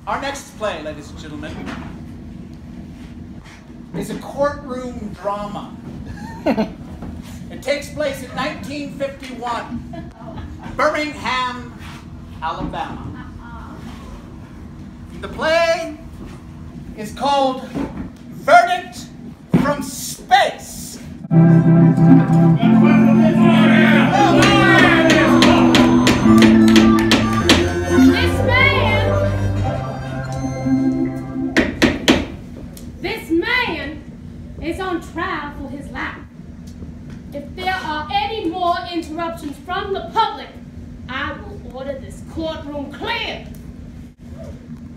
Our next play, ladies and gentlemen, is a courtroom drama. It takes place in 1951, Birmingham, Alabama. The play is called Verdict from Space. This man is on trial for his life. If there are any more interruptions from the public, I will order this courtroom cleared.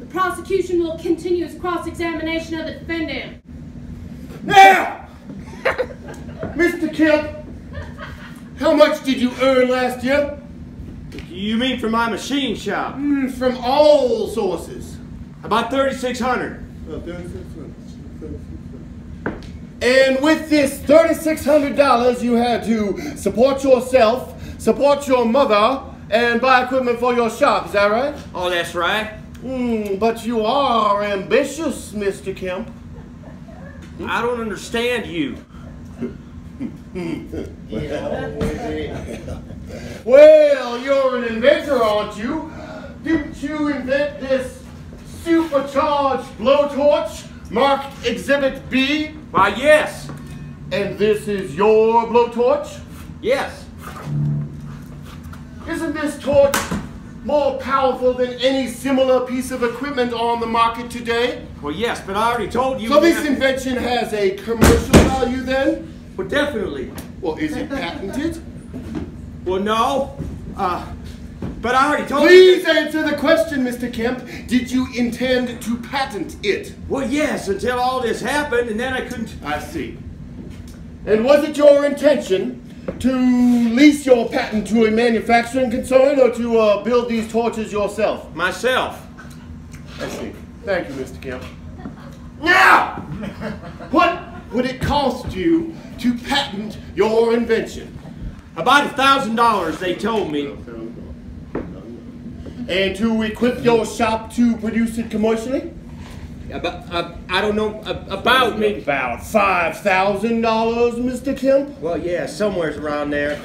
The prosecution will continue its cross-examination of the defendant. Now, Mr. Kemp, how much did you earn last year? You mean from my machine shop? From all sources. About $3,600. And with this $3,600, you had to support yourself, support your mother, and buy equipment for your shop. Is that right? Oh, that's right. But you are ambitious, Mr. Kemp. I don't understand you. Well, you're an inventor, aren't you? Didn't you invent this supercharged blowtorch marked Exhibit B? Why, yes. And this is your blowtorch? Yes. Isn't this torch more powerful than any similar piece of equipment on the market today? Well, yes, but I already told you. So this invention has a commercial value then? Well, definitely. Well, is it patented? Well, no. But I already told you. Please answer the question, Mr. Kemp. Did you intend to patent it? Well, yes, until all this happened, and then I couldn't. I see. And was it your intention to lease your patent to a manufacturing concern or to build these torches yourself? Myself. I see. Thank you, Mr. Kemp. Now, what would it cost you to patent your invention? About $1,000, they told me. And to equip your shop to produce it commercially? I don't know, about maybe. About $5,000, Mr. Kemp? Well, yeah, somewhere's around there.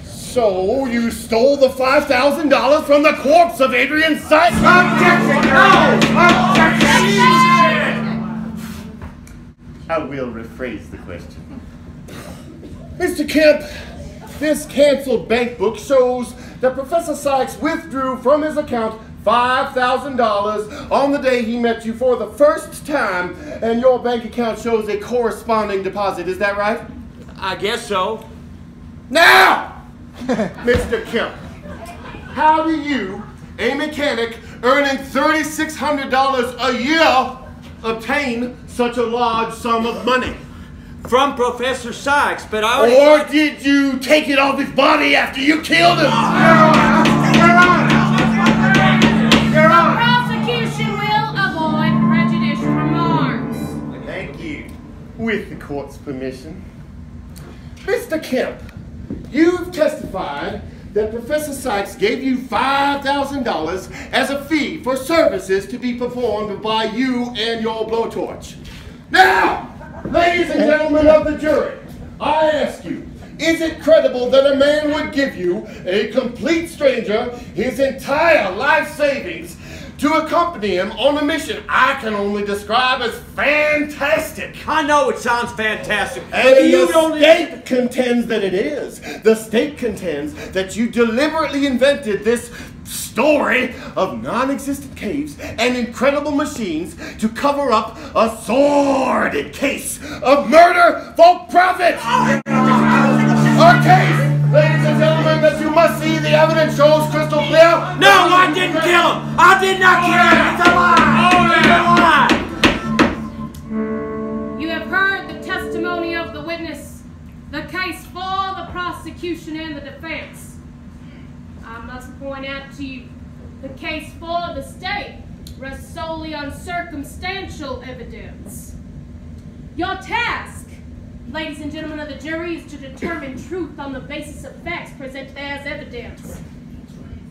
So, you stole the $5,000 from the corpse of Adrian Sykes? Objection! No! Objection! I will rephrase the question. Mr. Kemp, this canceled bank book shows that Professor Sykes withdrew from his account $5,000 on the day he met you for the first time, and your bank account shows a corresponding deposit. Is that right? I guess so. Now, Mr. Kemp, how do you, a mechanic earning $3,600 a year, obtain such a large sum of money? From Professor Sykes, but I already... Or did you take it off his body after you killed him? The prosecution will avoid prejudicial remarks. Thank you. With the court's permission. Mr. Kemp, you've testified that Professor Sykes gave you $5,000 as a fee for services to be performed by you and your blowtorch. Now, ladies and gentlemen of the jury, I ask you, is it credible that a man would give you, a complete stranger, his entire life savings to accompany him on a mission I can only describe as fantastic? I know it sounds fantastic, And but you the don't... state contends that it is. The state contends that you deliberately invented this story of non-existent caves and incredible machines to cover up a sordid case of murder for profit. A case, ladies and gentlemen, that you must see the evidence shows crystal clear. No, I didn't kill him! I did not kill him! It's a lie! You have heard the testimony of the witness, the case for the prosecution and the defense. I must point out to you, the case for the state rests solely on circumstantial evidence. Your task, ladies and gentlemen of the jury, is to determine truth on the basis of facts presented as evidence.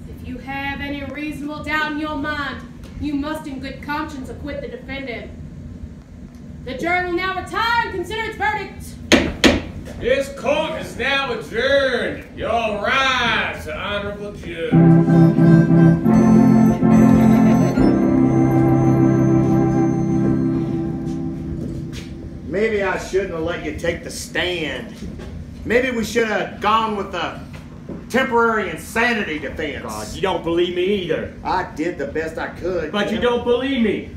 If you have any reasonable doubt in your mind you must in good conscience acquit the defendant. The jury will now retire and consider its verdict. This court is now adjourned. You'll rise, honorable judge. Maybe I shouldn't have let you take the stand. Maybe we should have gone with the temporary insanity defense. God, you don't believe me either. I did the best I could. But you don't believe me.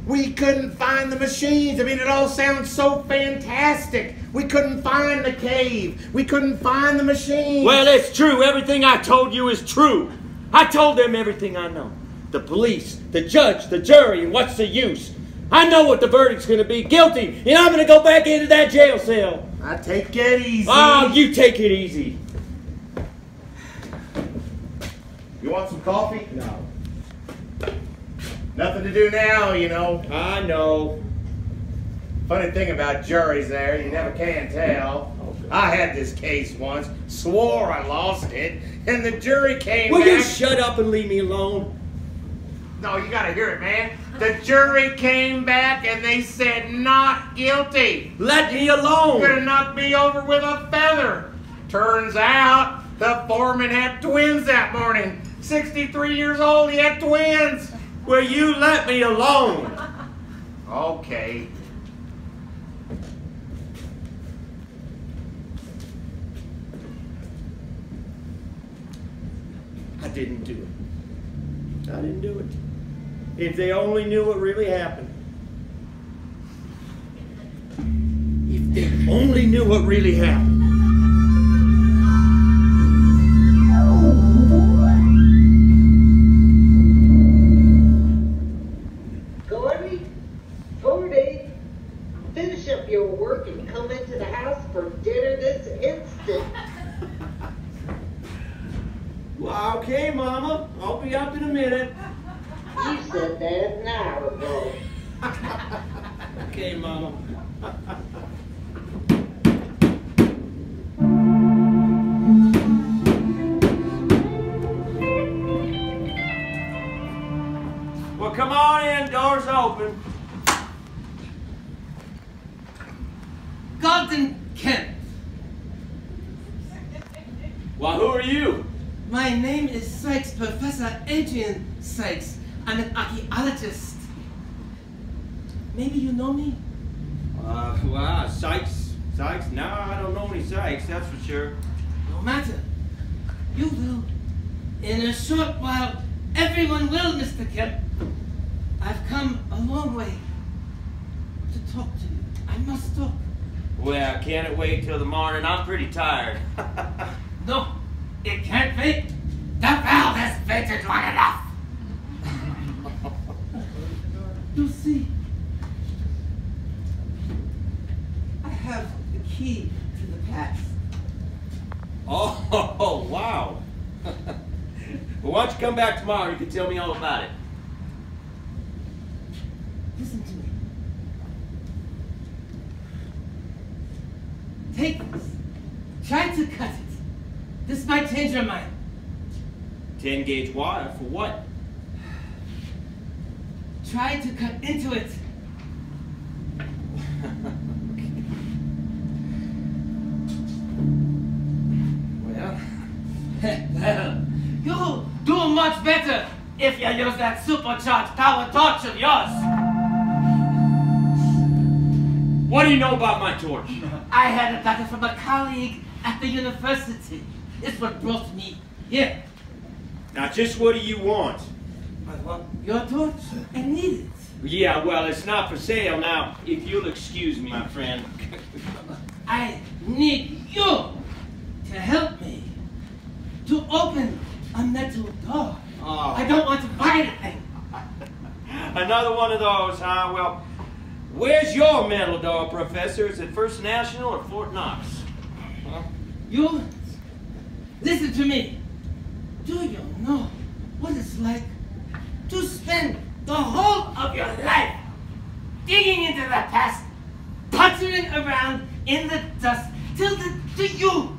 We couldn't find the machines. I mean, it all sounds so fantastic. We couldn't find the cave. We couldn't find the machines. Well, it's true. Everything I told you is true. I told them everything I know. The police, the judge, the jury, and what's the use? I know what the verdict's going to be. Guilty. And I'm going to go back into that jail cell. I take it easy. Oh, you take it easy. You want some coffee? No. Nothing to do now, you know. I know. Funny thing about juries there, you never can tell. I had this case once, swore I lost it, and the jury came Will back. you shut up and leave me alone? No, you gotta hear it, man. The jury came back and they said not guilty. Let me alone. Could have knocked me over with a feather. Turns out the foreman had twins that morning. 63 years old, he had twins. Will you let me alone? Okay. I didn't do it. I didn't do it. If they only knew what really happened. If they only knew what really happened. Gordy, finish up your work and come into the house for dinner this instant. Well, okay, Mama. I'll be up in a minute. You said that an hour ago. Okay, Mama. Well, come on in. Door's open. Golden Kemp. Well, who are you? My name is Sykes, Professor Adrian Sykes. I'm an archaeologist. Maybe you know me? Well, Sykes? No, I don't know any Sykes, that's for sure. No matter. You will. In a short while, everyone will, Mr. Kemp. I've come a long way to talk to you. I must talk. Well, can't it wait till the morning? I'm pretty tired. No, it can't wait. The valve has waited long enough. You see, I have the key to the past. Oh, wow. Well, why don't you come back tomorrow? You can tell me all about it. Listen to me. Take this. Try to cut it. This might change your mind. 10-gauge wire for what? Try to cut into it. Well, you'll do much better if you use that supercharged power torch of yours. What do you know about my torch? I had it back from a colleague at the university. It's what brought me here. Now, just what do you want? I want your torch. I need it. Yeah, well, it's not for sale now. If you'll excuse me, my friend. I need you to help me to open a metal door. Oh. I don't want to buy anything. Another one of those, huh? Well, where's your metal door, Professor? Is it First National or Fort Knox? Huh? You listen to me. Do you know what it's like to spend the whole of your life digging into the past, puttering around in the dust till you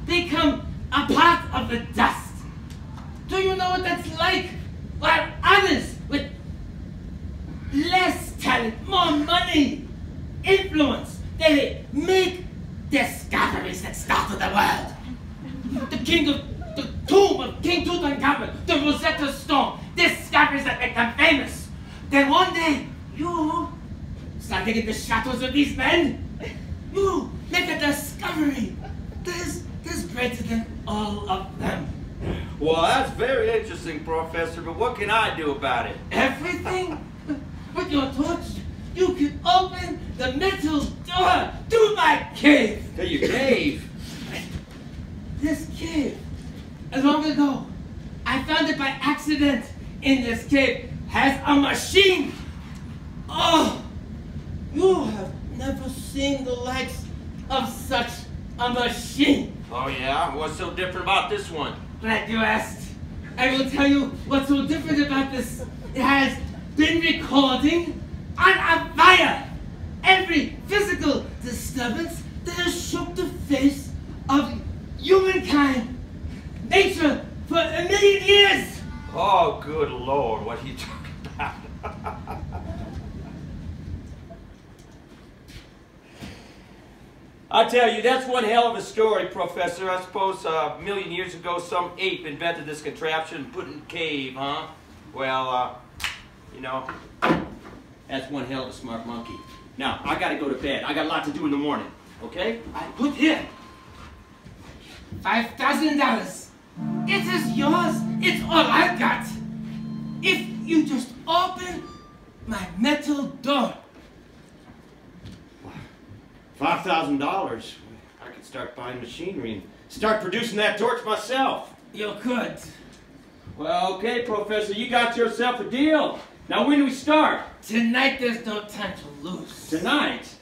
become a part of the dust? Do you know what that's like? While others with money, influence, they make discoveries that startle the world. The tomb of King Tutankhamun, the Rosetta Stone, discoveries that make them famous. Then one day, you, standing in the shadows of these men, you make a discovery that is greater than all of them. Well, that's very interesting, Professor, but what can I do about it? Everything? With your torch, you can open the metal door to my cave. To your cave? This cave, long ago, I found it by accident in this cave, has a machine. Oh, you have never seen the likes of such a machine. Oh, yeah? What's so different about this one? Glad you asked. I will tell you what's so different about this. It has been recording on a wire every physical disturbance that has shook the face of humankind, nature, for 1,000,000 years. Oh, good Lord, what are you talking about? I tell you, that's one hell of a story, Professor. I suppose 1,000,000 years ago, some ape invented this contraption, put it in a cave, huh? Well, you know, that's one hell of a smart monkey. Now, I gotta go to bed. I got a lot to do in the morning, okay? I put here $5,000. It is yours. It's all I've got. If you just open my metal door. $5,000. I could start buying machinery and start producing that torch myself. You could. Well, okay, Professor, you got yourself a deal. Now, when do we start? Tonight there's no time to lose. Tonight?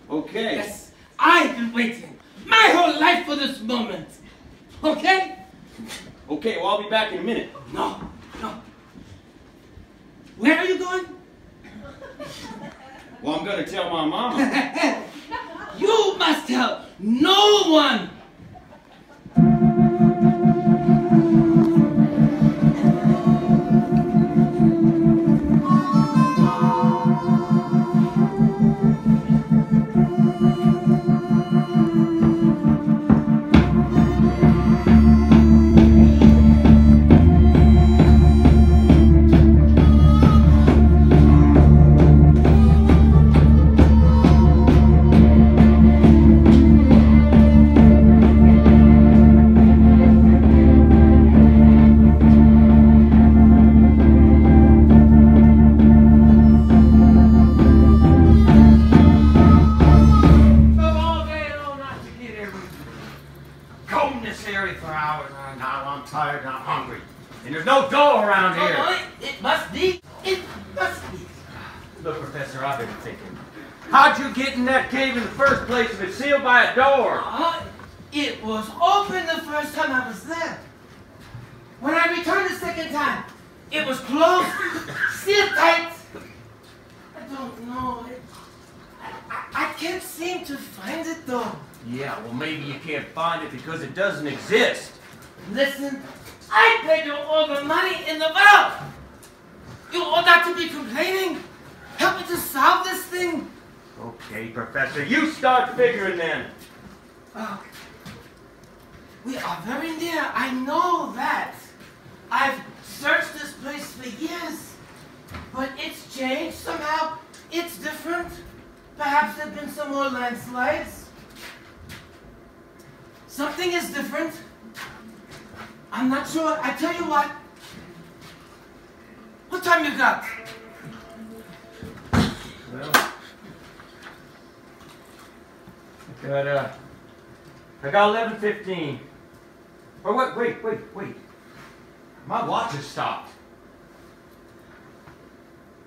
Okay. Yes, I've been waiting my whole life for this moment. Okay? Okay, well, I'll be back in a minute. No. Where are you going? Well, I'm going to tell my mama. You must tell no one. How'd you get in that cave in the first place if it's sealed by a door? It was open the first time I was there. When I returned the second time, it was closed, sealed tight. I don't know. I can't seem to find it though. Yeah, well maybe you can't find it because it doesn't exist. Listen, I paid you all the money in the world. You ought not to be complaining. Help me to solve this thing. Okay, Professor, you start figuring then. Oh, we are very near, I know that. I've searched this place for years, but it's changed somehow. It's different. Perhaps there have been some more landslides. Something is different. I'm not sure. I tell you what. What time you got? Well, I got 11:15. Or wait. My watch has stopped.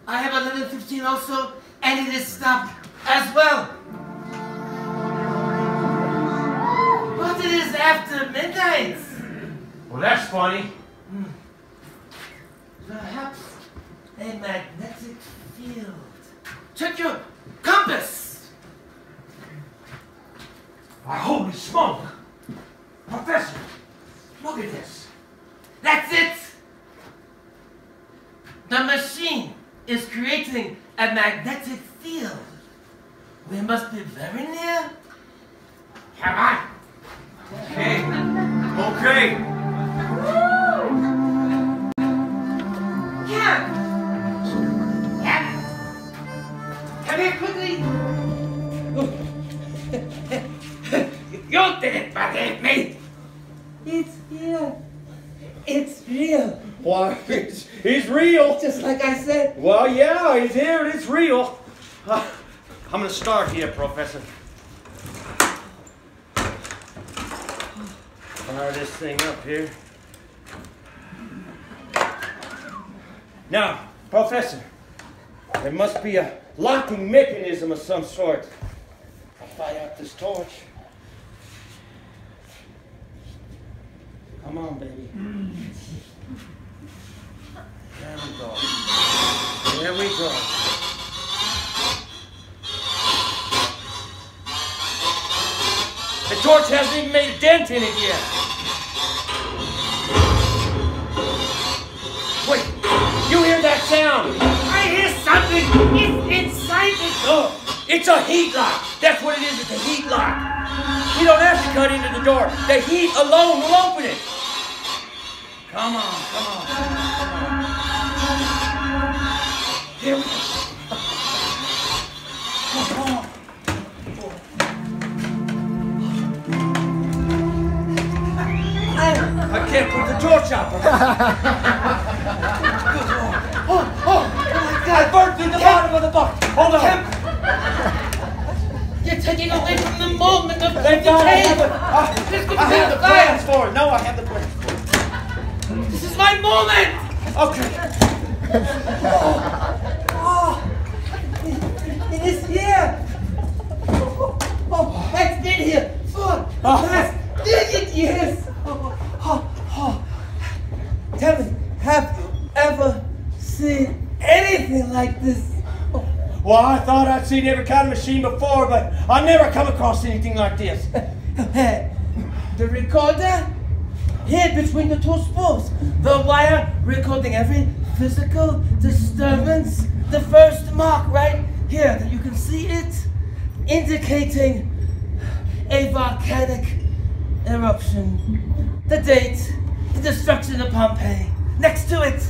I have 11:15 also, and it is stopped as well. But it is after midnight. Well, that's funny. Perhaps a magnetic field. Check your compass. Why, holy smoke! Professor, look at this. That's it. The machine is creating a magnetic didn't forgive me. It's here. It's real. Why, it's real. Just like I said. Well, yeah, he's here and it's real. I'm going to start here, Professor. Fire this thing up here. Now, Professor, there must be a locking mechanism of some sort. I'll fire up this torch. Come on, baby. There we go. There we go. The torch hasn't even made a dent in it yet. Wait, you hear that sound? I hear something. It's inside the door. It's a heat lock. That's what it is. It's a heat lock. We don't have to cut into the door. The heat alone will open it. Come on, come on, come on. Here we go. I can't put the torch out. Oh my God. I burned through the bottom of the bucket. Hold on. You're taking away from the moment of Thank God I have This could I be have the a fire. plans for it. No, I have the plans. This is my moment. Okay. It is here. It's been here for the past 1,000,000 years. Tell me, have you ever seen anything like this? Well, I thought I'd seen every kind of machine before, but I've never come across anything like this. The recorder? Here between the two spools. The wire recording every physical disturbance. The first mark right here, that you can see it, indicating a volcanic eruption. The date, the destruction of Pompeii. Next to it,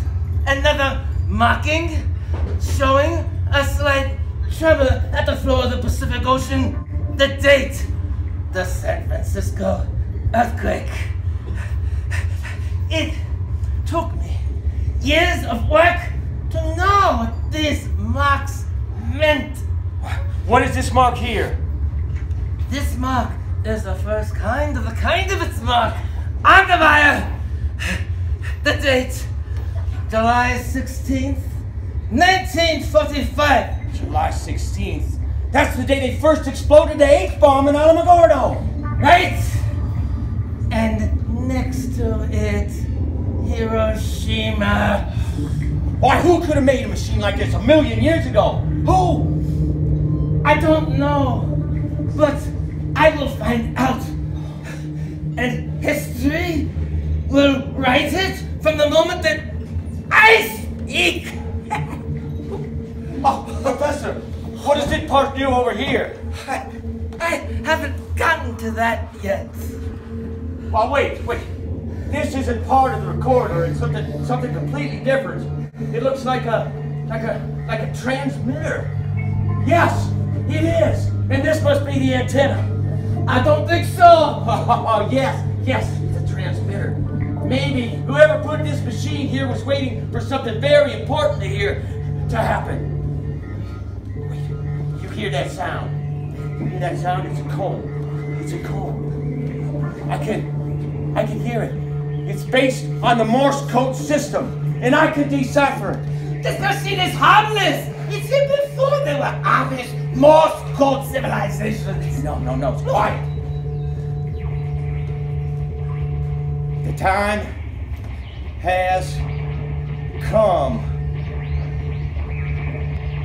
another marking showing a slight tremor at the floor of the Pacific Ocean. The date, the San Francisco earthquake. It took me years of work to know what these marks meant. What is this mark here? This mark is the first kind of its mark. On the wire, the date, July 16th, 1945. July 16th. That's the day they first exploded the H-bomb in Alamogordo. Right? And next to it, Hiroshima. Why, who could have made a machine like this 1,000,000 years ago? Who? I don't know, but I will find out. And history will write it from the moment that I speak. Oh, Professor, what does this part do over here? I haven't gotten to that yet. Well, wait. This isn't part of the recorder. It's something completely different. It looks like a transmitter. Yes, it is. And this must be the antenna. I don't think so. Oh, yes, it's a transmitter. Maybe whoever put this machine here was waiting for something very important to happen. Wait, you hear that sound? It's a comb. It's a comb. I can hear it. It's based on the Morse code system, and I can decipher it. This machine is harmless. It's here before there were Amish Morse code civilizations. No, quiet. The time has come.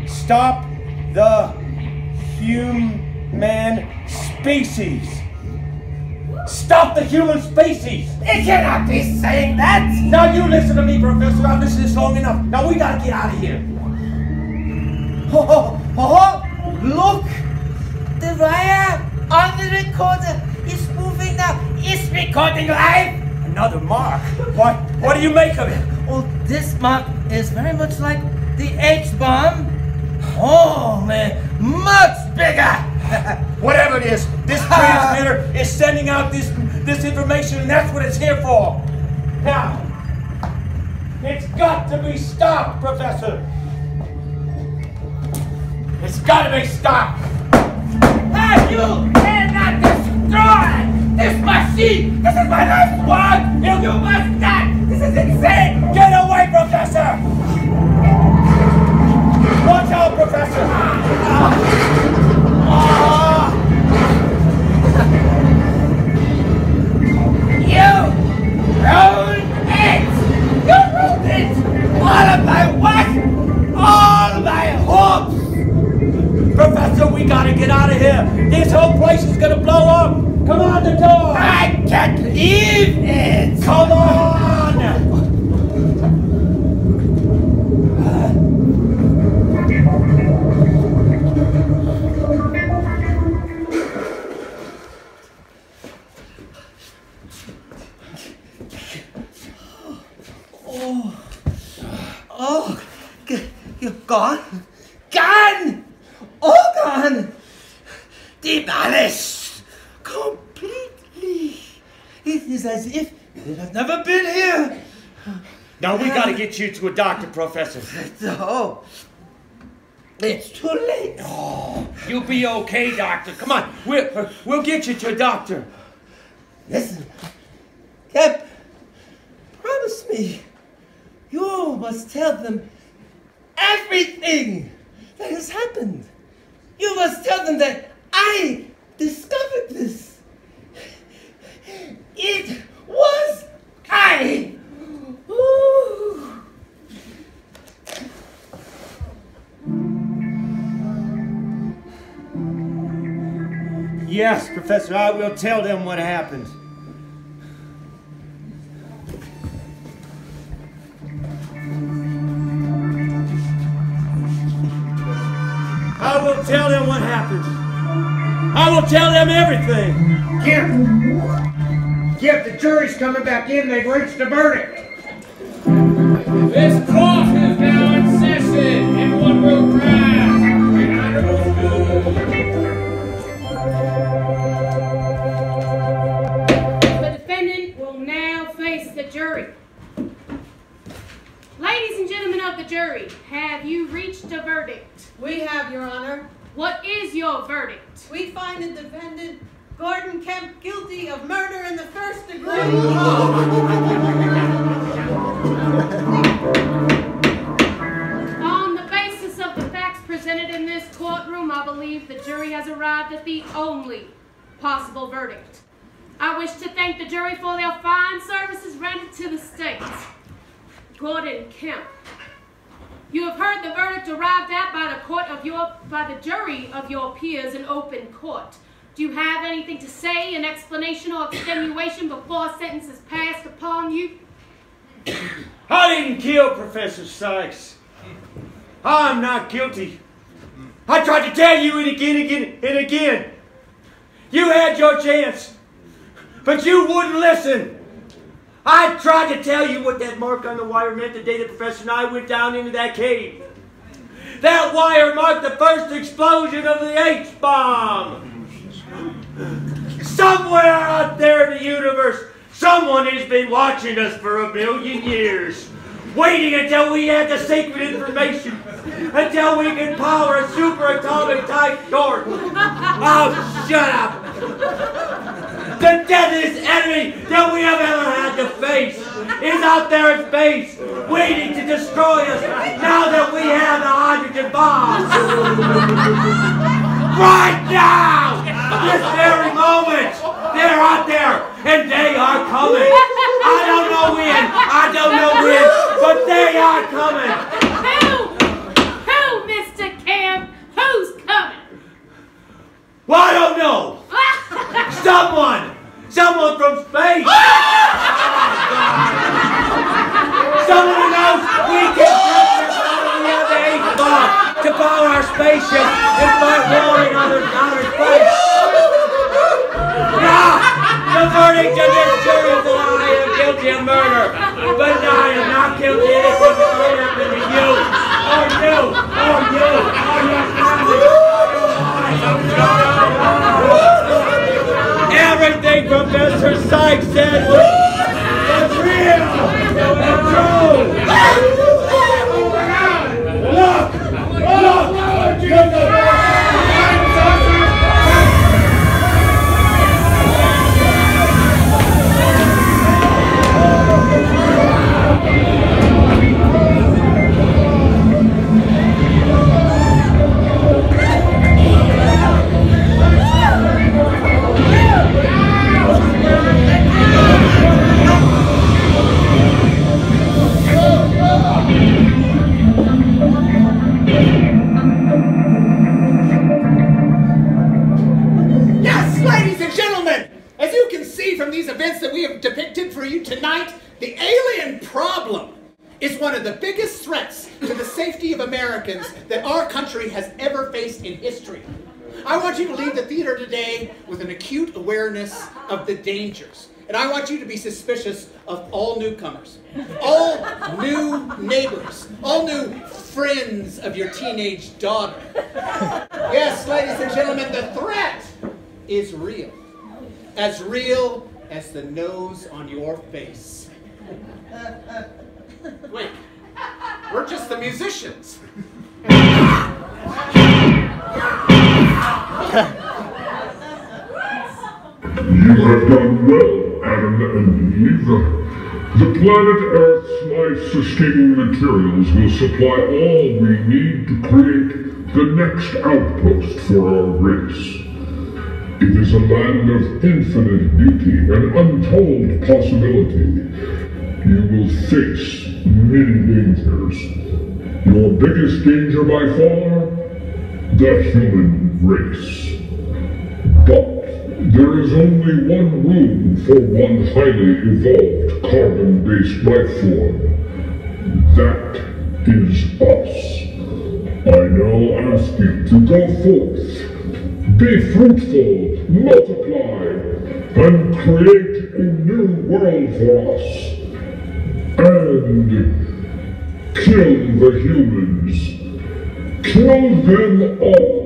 Stop the human species. Stop the human species! It cannot be saying that! Now you listen to me, Professor. I've listened to this long enough. Now we gotta get out of here. Look! The wire on the recorder is moving now. It's recording live! Another mark? What do you make of it? Oh, this mark is very much like the H-bomb. Only much bigger! Whatever it is, this transmitter is sending out this information, and that's what it's here for. Now, it's got to be stopped, Professor. It's got to be stopped. Hey, you cannot destroy this machine! This is my life's work! You must not! This is insane! Get away, Professor! Watch out, Professor! You ruined it! You ruined it! All of my work! All my hopes! Professor, we gotta get out of here! This whole place is gonna blow up! Come on, the door! I can't leave it! Come on! You're gone? Gone! All gone! Demolished! Completely! It is as if it had never been here! Now we gotta get you to a doctor, Professor. No! It's too late! Oh, you'll be okay, Doctor. Come on, we'll get you to a doctor. Listen, Cap, promise me, you must tell them everything that has happened. You must tell them that I discovered this. It was I. Ooh. Yes, Professor, I will tell them what happened. I will tell them what happened. I will tell them everything. Kip, the jury's coming back in. They've reached a verdict. This court is now in session. Everyone will rise. Great honorable The defendant will now face the jury. Ladies and gentlemen of the jury, have you reached a verdict? We have, Your Honor. What is your verdict? We find the defendant, Gordon Kemp, guilty of murder in the first degree. On the basis of the facts presented in this courtroom, I believe the jury has arrived at the only possible verdict. I wish to thank the jury for their fine services rendered to the state. Gordon Kemp, you have heard the verdict arrived at by the jury of your peers in open court. Do you have anything to say, an explanation or extenuation before sentence is passed upon you? I didn't kill Professor Sykes. I'm not guilty. I tried to tell you it again and again. You had your chance, but you wouldn't listen. I tried to tell you what that mark on the wire meant the day the professor and I went down into that cave. That wire marked the first explosion of the H-bomb. Somewhere out there in the universe, someone has been watching us for 1,000,000 years, waiting until we had the secret information, until we could power a superatomic type torch. Oh, shut up! The deadliest enemy that we have ever had to face is out there in space, waiting to destroy us now that we have the hydrogen bomb. Right now! This very moment! They're out there, and they are coming. I don't know when, but they are coming. Who, Mr. Camp? Who's coming? Well, I don't know. Someone from space. Someone who knows we can have the H-bomb to power our spaceship and fight war in outer space. Now, the verdict of this jury is that I am guilty of murder, but I am not guilty of anything that might happen to you, or your family, or your wife. Officer Sykes said was real and true. Look! That we have depicted for you tonight, the alien problem is one of the biggest threats to the safety of Americans that our country has ever faced in history. I want you to leave the theater today with an acute awareness of the dangers. And I want you to be suspicious of all newcomers, all new neighbors, all new friends of your teenage daughter. Yes, ladies and gentlemen, the threat is real. As real as the nose on your face. Wait, we're just the musicians. You have done well, Adam and Eve. The planet Earth's life-sustaining materials will supply all we need to create the next outpost for our race. It is a land of infinite beauty and untold possibility. You will face many dangers. Your biggest danger by far, the human race. But there is only one room for one highly evolved carbon-based life form. That is us. I now ask you to go forth. Be fruitful, multiply, and create a new world for us. And kill the humans. Kill them all.